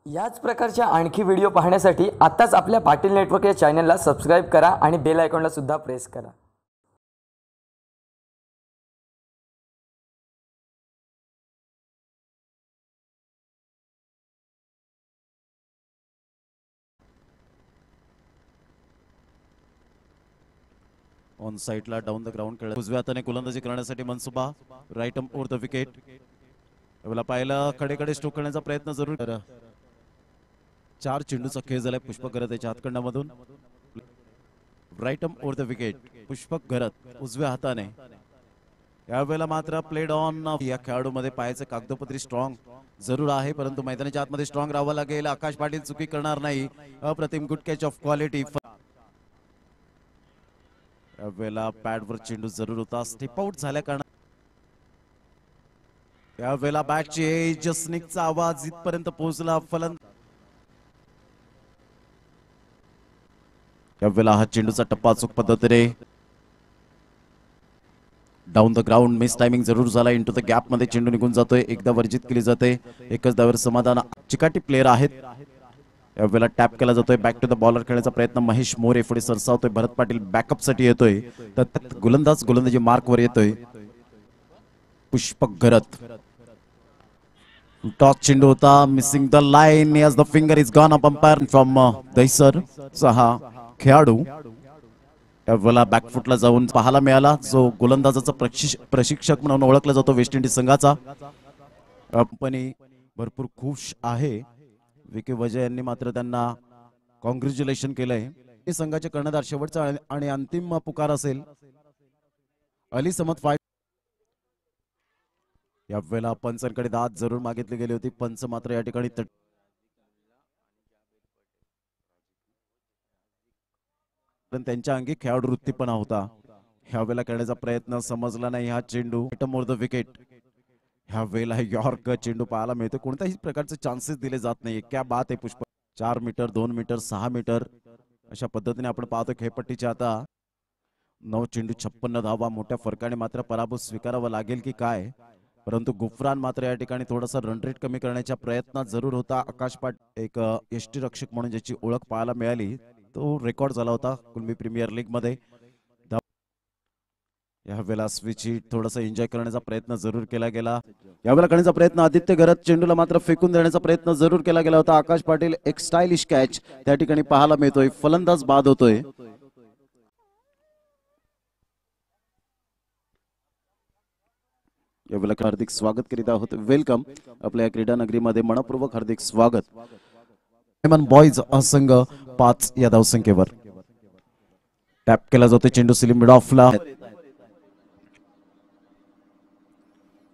याच प्रकारच्या आणखी व्हिडिओ पाहण्यासाठी आताच आपल्या पाटील नेटवर्क या चॅनलला सबस्क्राइब करा आणि बेल आयकॉनला सुद्धा प्रेस करा। ऑन साइडला डाऊन द ग्राउंड खेळ उजव्या हाताने गोलंदाजी करण्यासाठी मनसुबा राईट ओव्हर द विकेट। यावेळेला पाहिलं कडेकडे स्ट्रोक करण्याचा प्रयत्न जरूर करा। 4 चेंडूचा खेळ झालाय पुष्पक घरत याच्या हातखंडामधून। Right over the wicket Pushpak Gharat उजव्या हाताने। यावेळेला मात्र प्लेड ऑन या खेळाडूमध्ये पायाचे कागदोपत्री स्ट्रॉंग जरूर आहे, परंतु मैदानाच्या आतमध्ये स्ट्रॉंग राहावं लागेल। आकाश पाटील चुकी करणार नाही। अप्रतिम गुड कॅच ऑफ क्वालिटी। यावेळेला पॅडवर चेंडू जरूर होता, स्टेप आउट झाल्या कारण यावेळेला बॅटची एज स्निकचा आवाज इथपर्यंत पोहोचला। यावेळेला हा चेंडूचा टप्पा अचूक पद्धतीने down the ground miss timing जरूर झाला। इंटू द गॅप मध्ये चेंडू निघून जातोय, एकदा वर्जित केली जाते। एकच धावेवर समाधान। चिकाटी प्लेयर आहेत। यावेळेला टॅप केला जातोय, बॅक टू द बॉलर खेळण्याचा प्रयत्न महेश मोरे पुढे सरसावतोय। भरत पाटील बॅकअप साठी येतोय, तर गोलंदाजी मार्क वर येतोय पुष्पक घरत। टॉस चेंडू होता, missing the line as the finger is gone up. Umpire from Dahisar सहा खेळाडू यावेळेला बॅकफुटला जाऊन पाहायला मिळाला, जो गोलंदाजाचा प्रशिक्षक म्हणून ओळखला जातो वेस्ट इंडिज संघाचा। कंपनी भरपूर खुश आहे। विके वजय यांनी मात्र त्यांना कॉंग्रॅच्युलेशन केलंय। संघाचे कर्णधार शेवटचा आणि अंतिम पुकार असेल अली समद फाईट। यावेळेला पंचांकडे दाद जरूर मागितली गेली होती, पंच मात्र या ठिकाणी त्यांच्या अंगी खेळाडू वृत्तीपणा होता। ह्यावेळेला करण्याचा प्रयत्न समजला नाही। हा चेंडू ओव्हर द विकेट। ह्या वेळेला यॉर्क चेंडू पाहायला मिळतो, कोणत्याही प्रकारचे चान्सेस दिले जात नाही। क्या बात आहे पुष्पक। 4 मीटर 2 मीटर 6 मीटर अशा पद्धतीने आपण पाहतो खेळपट्टीच्या आता 9 चेंडू 56 धावा। मोठ्या फरकाने मात्र पराभव स्वीकारावा लागेल की काय, परंतु गुफरान मात्र या ठिकाणी थोडासा रन रेट कमी करण्याच्या प्रयत्नात जरूर होता। आकाश पाटील एक यष्टी रक्षक म्हणून ज्याची ओळख पाहायला मिळाली, तो रेकॉर्ड झाला होता कुणबी प्रीमियर लीग मध्ये। यावेळेला स्विच थोडासा एन्जॉय करण्याचा प्रयत्न जरूर केला गेला। यावेळेला करण्याचा प्रयत्न आदित्य घरत चेंडूला मात्र फेकून देण्याचा प्रयत्न जरूर केला गेला होता। आकाश पाटील एक स्टाइलिश कॅच त्या ठिकाणी पाहायला मिळतोय, फलंदाज बाद होतोय। यावेळेला हार्दिक स्वागत करीत आहोत, वेलकम आपल्या या क्रीडा नगरीमध्ये मनपूर्वक हार्दिक स्वागत। बॉयज संघ 5 या धावसंख्येवर। टॅप केला जातो चेंडू सिलिम मिड ऑफला।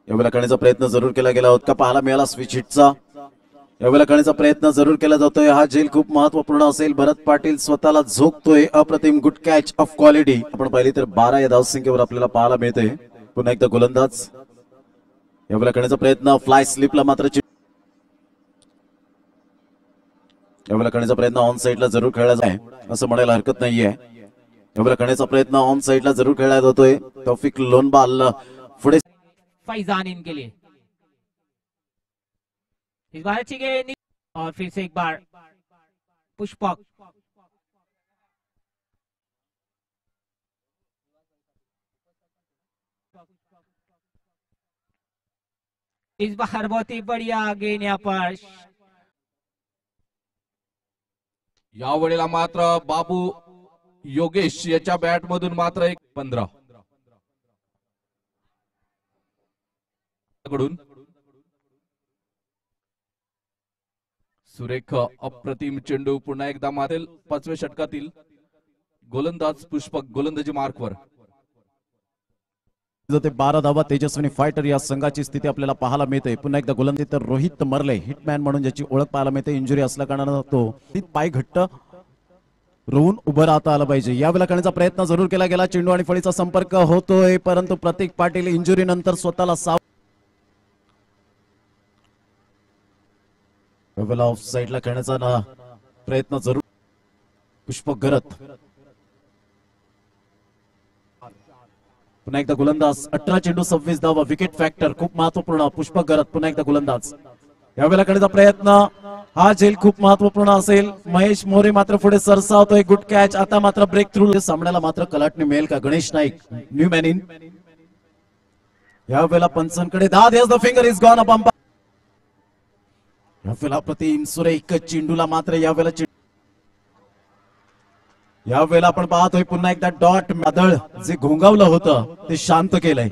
यावेळेला करण्याचा प्रयत्न जरूर केला गेला होता, पाहायला मिळाला स्विच हिटचा। यावेळेला करण्याचा प्रयत्न जरूर केला जातोय, हा झेल खूप महत्वपूर्ण असेल। भरत पाटील स्वतःला झोकतोय, अप्रतिम गुड कॅच ऑफ क्वालिटी। आपण पाहिली तर 12 या धावसंख्येवर आपल्याला पाहायला मिळते। पुन्हा एकदा गोलंदाज। यावेळेला करण्याचा प्रयत्न फ्लाय स्लिपला मात्र यावेळेला करण्याचा प्रयत्न ऑन साइडला जरूर खेळला जाय असं म्हणायला हरकत नाहीये। यावेळेला करण्याचा प्रयत्न ऑन साइडला जरूर खेळला जातोय। तौफिक लोनबाल पुढे फैजान इनके लिए इस बार अच्छी गेंद और फिर से एक बार पुष्पक। इस बार बहुत ही बढ़िया गेंद यहाँ पर। यावेळेला मात्र बाबू योगेश याच्या बॅट मधून मात्र एक 15 कडून सुरेख अप्रतिम चेंडू पुन्हा एकदा मारेल 5व्या षटकातील गोलंदाज पुष्पक गोलंदाजी मार्कवर। 12 धावा तेजस्विनी फायटर या संघाची स्थिती आपल्याला पाहायला मिळते। पुन्हा एकदा गोलंदाजी तर रोहित मरले हिटमॅन म्हणून ज्याची ओळख पाहायला मिळते। इंजुरी असल्या कारणाने तो पाय घट्ट रोवून उभं राहता आलं पाहिजे। यावेळेला करण्याचा प्रयत्न जरूर केला गेला, चेंडू आणि फळीचा संपर्क होतोय, परंतु प्रतीक पाटील इंजुरी नंतर स्वतःला ऑफ साइडला खेळण्याचा प्रयत्न जरूर पुष्पक घरत। पुन्हा एकदा गोलंदाज 18 चेंडू 26 धावा। विकेट फॅक्टर खूप महत्वपूर्ण। पुष्पक घरत पुन्हा एकदा गोलंदाज। यावेळेला करण्याचा प्रयत्न हा झेल खूप महत्वपूर्ण असेल. महेश मोरे मात्र पुढे सरसावतोय. Good catch. आता मात्र ब्रेक थ्रू सामन्याला मात्र कलाटणी मिळेल का? Ganesh Naik new man in. यावेळेला पंचांकडे दाद. The finger is gone up. यावेळेला प्रतिम सुरेख चेंडूला मात्र यावेळेला आपण पाहतोय पुन्हा एकदा डॉट वादळ जे घोंगावलं होतं ते शांत केलंय.